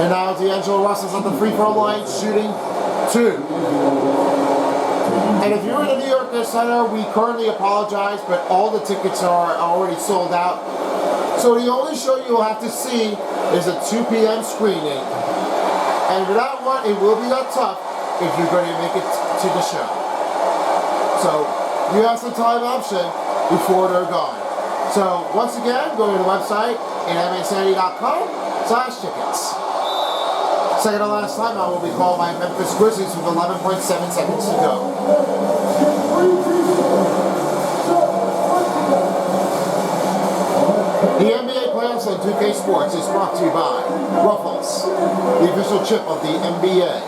And now D'Angelo Russell's on the free throw line shooting 2. And if you're in the New York Center, we currently apologize, but all the tickets are already sold out. So the only show you'll have to see is a 2 p.m. screening. And for that one, it will be tough if you're going to make it to the show. So you have some time option before they're gone. So once again, go to the website at NBA2k23.com/tickets. Second to last time I will be called by Memphis Grizzlies with 11.7 seconds to go. The NBA playoffs on 2K Sports is brought to you by Ruffles, the official chip of the NBA.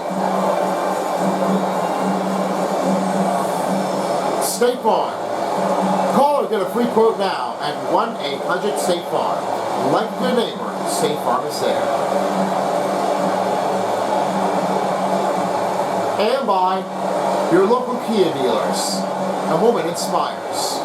State Farm. Call or get a free quote now at 1-800-STATE-FARM. Like your neighbor, State Farm is there. And by your local Kia dealers. A woman inspires.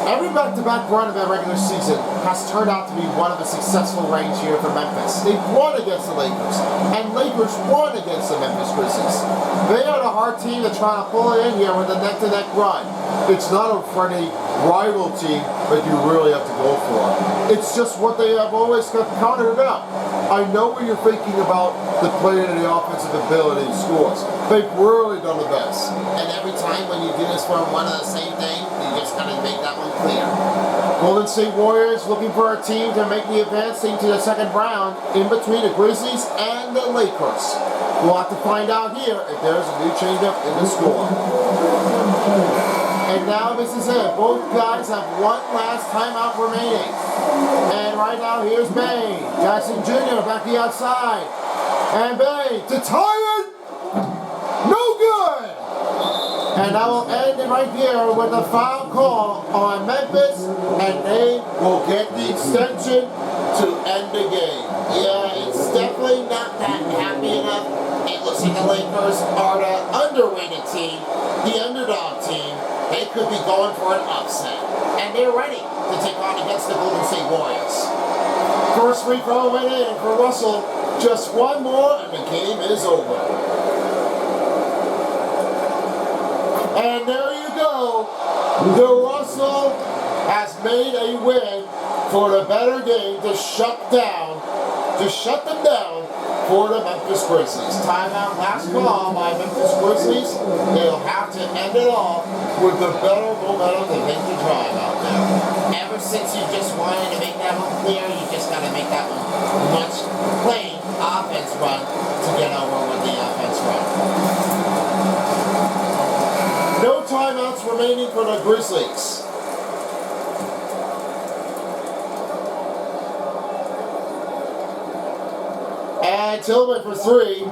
Every back-to-back run of the regular season has turned out to be one of a successful reigns here for Memphis. They've won against the Lakers, and Lakers won against the Memphis Grizzlies. They are the hard team to try to pull it in here with a neck-to-neck run. It's not a friendly rival team that you really have to go for. It's just what they have always counted out. I know what you're thinking about the play and the offensive ability scores. They've really done the best. And every time when you do this for one of the same thing, you just gotta make that one clear. Golden State Warriors looking for a team to make the advancing to the second round in between the Grizzlies and the Lakers. We'll have to find out here if there's a new changeup in the score. And now this is it. Both guys have one last timeout remaining. And right now here's Bain. Jackson Jr. back the outside. And Bain to tie it. No good. And I will end it right here with a foul call on Memphis, and they will get the extension to end the game. Yeah, it's definitely not that happy enough. It looks like the Lakers are the underrated team, the underdog team. They could be going for an upset. And they're ready to take on against the Golden State Warriors. First free throw went in for Russell. Just one more and the game is over. And there you go. The Russell has made a win for the better game to shut them down for the Memphis Grizzlies. Timeout last call by Memphis Grizzlies. They'll have to end it off with the better momentum to make the drive out there. Ever since you just wanted to make that one clear, you just got to make that one much plain offense run to get over with the offense run. No timeouts remaining for the Grizzlies. And Tillman for 3.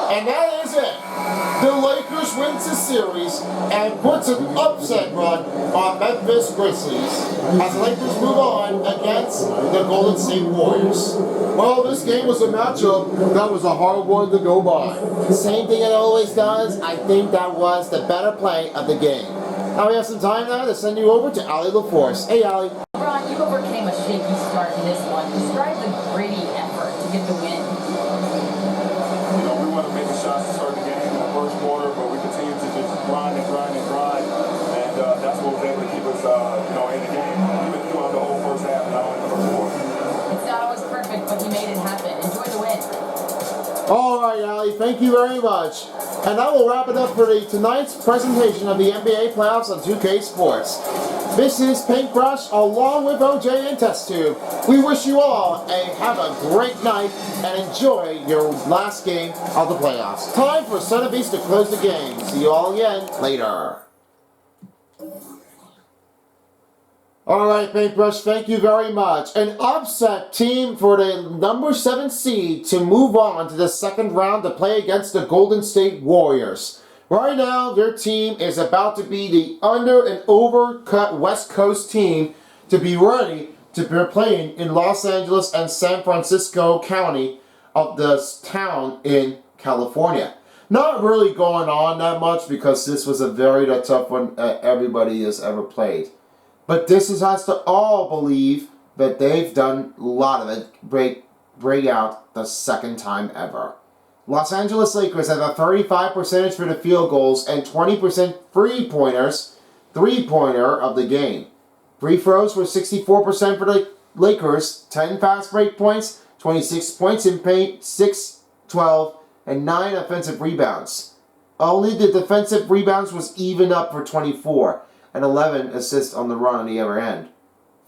And that is it. The Lakers wins the series and puts an upset run on Memphis Grizzlies as the Lakers move on against the Golden State Warriors. Well, this game was a matchup that was a hard one to go by. Same thing it always does. I think that was the better play of the game. Now we have some time now to send you over to Allie LaForce. Hey, Allie. LeBron, you overcame a shaky start in this one. Describe the gritty effort to get the win. You know, we want to make the shots to start the game in the first quarter, but we continue to just grind and grind and grind. And that's what was able to keep us, in the game, even throughout the whole first half and now in the first quarter. It's not always perfect, but you made it happen. Enjoy the win. All right, Allie, thank you very much. And that will wrap it up for tonight's presentation of the NBA playoffs on 2K Sports. This is Paintbrush along with OJ and Test Tube. We wish you all have a great night and enjoy your last game of the playoffs. Time for Son of Beast to close the game. See you all again later. Alright, Paintbrush, thank you very much. An upset team for the number 7 seed to move on to the second round to play against the Golden State Warriors. Right now, their team is about to be the under and overcut West Coast team to be ready to be playing in Los Angeles and San Francisco County of this town in California. Not really going on that much because this was a very tough one everybody has ever played. But this is us to all believe that they've done a lot of it break out the second time ever. Los Angeles Lakers have a 35% for the field goals and 20% three-pointer of the game. Free throws were 64% for the Lakers, 10 fast break points, 26 points in paint, 6, 12, and 9 offensive rebounds. Only the defensive rebounds was even up for 24. And 11 assists on the run on the other end.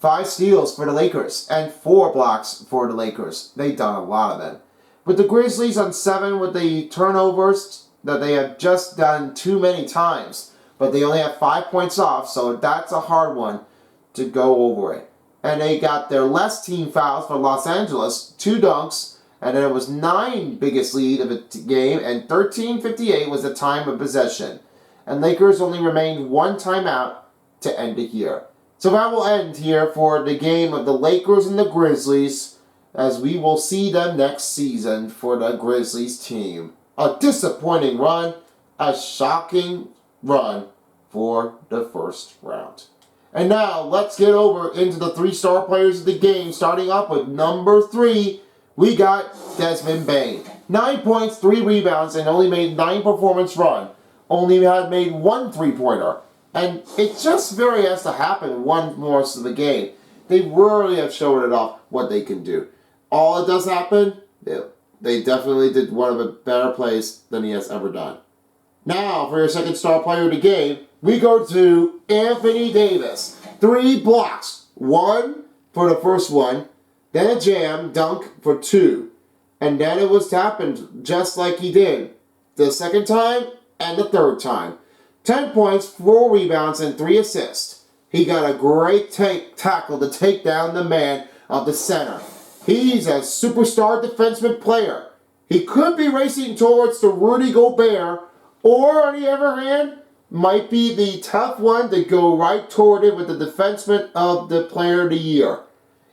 5 steals for the Lakers and 4 blocks for the Lakers. They've done a lot of them. With the Grizzlies on 7 with the turnovers that they have just done too many times. But they only have 5 points off, so that's a hard one to go over it. And they got their less team fouls for Los Angeles, 2 dunks, and then it was 9 biggest lead of the game, and 13:58 was the time of possession. And Lakers only remained 1 timeout to end it here. So that will end here for the game of the Lakers and the Grizzlies, as we will see them next season for the Grizzlies team. A disappointing run, a shocking run for the first round. And now let's get over into the 3-star players of the game, starting up with number 3. We got Desmond Bane. 9 points, 3 rebounds, and only made 9 performance run. Only had made 1 3-pointer. And it just very has to happen most of the game. They really have shown it off what they can do. All it does happen, they definitely did one of the better plays than he has ever done. Now, for your second star player of the game, we go to Anthony Davis. 3 blocks. 1 for the first one, then a jam dunk for 2. And then it was happened just like he did the second time and the third time. 10 points, 4 rebounds, and 3 assists. He got a great tackle to take down the man of the center. He's a superstar defenseman player. He could be racing towards the Rudy Gobert, or on the other hand, might be the tough one to go right toward it with the defenseman of the player of the year.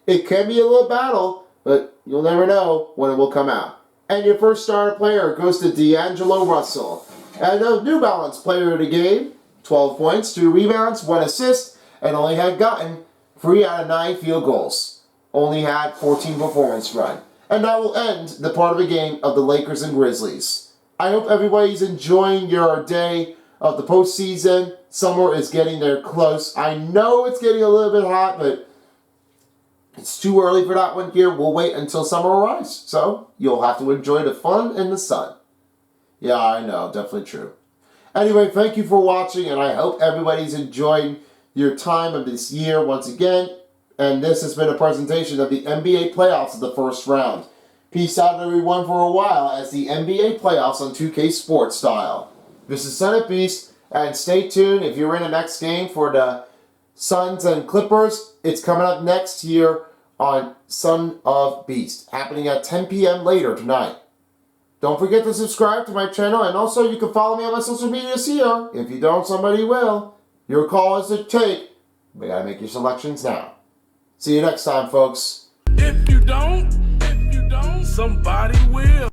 It can be a little battle, but you'll never know when it will come out. And your first star player goes to D'Angelo Russell. And the New Balance player of the game, 12 points, 2 rebounds, 1 assist, and only had gotten 3 out of 9 field goals. Only had 14 performance run. And that will end the part of the game of the Lakers and Grizzlies. I hope everybody's enjoying your day of the postseason. Summer is getting there close. I know it's getting a little bit hot, but it's too early for that one here. We'll wait until summer arrives. So you'll have to enjoy the fun in the sun. Yeah, I know. Definitely true. Anyway, thank you for watching, and I hope everybody's enjoying your time of this year once again. And this has been a presentation of the NBA playoffs of the first round. Peace out, everyone, for a while as the NBA playoffs on 2K Sports Style. This is Son of Beast, and stay tuned if you're in the next game for the Suns and Clippers. It's coming up next here on Son of Beast, happening at 10 p.m. later tonight. Don't forget to subscribe to my channel, and also you can follow me on my social medias here. If you don't, somebody will. Your call is to take, but you gotta make your selections now. See you next time, folks. If you don't, somebody will.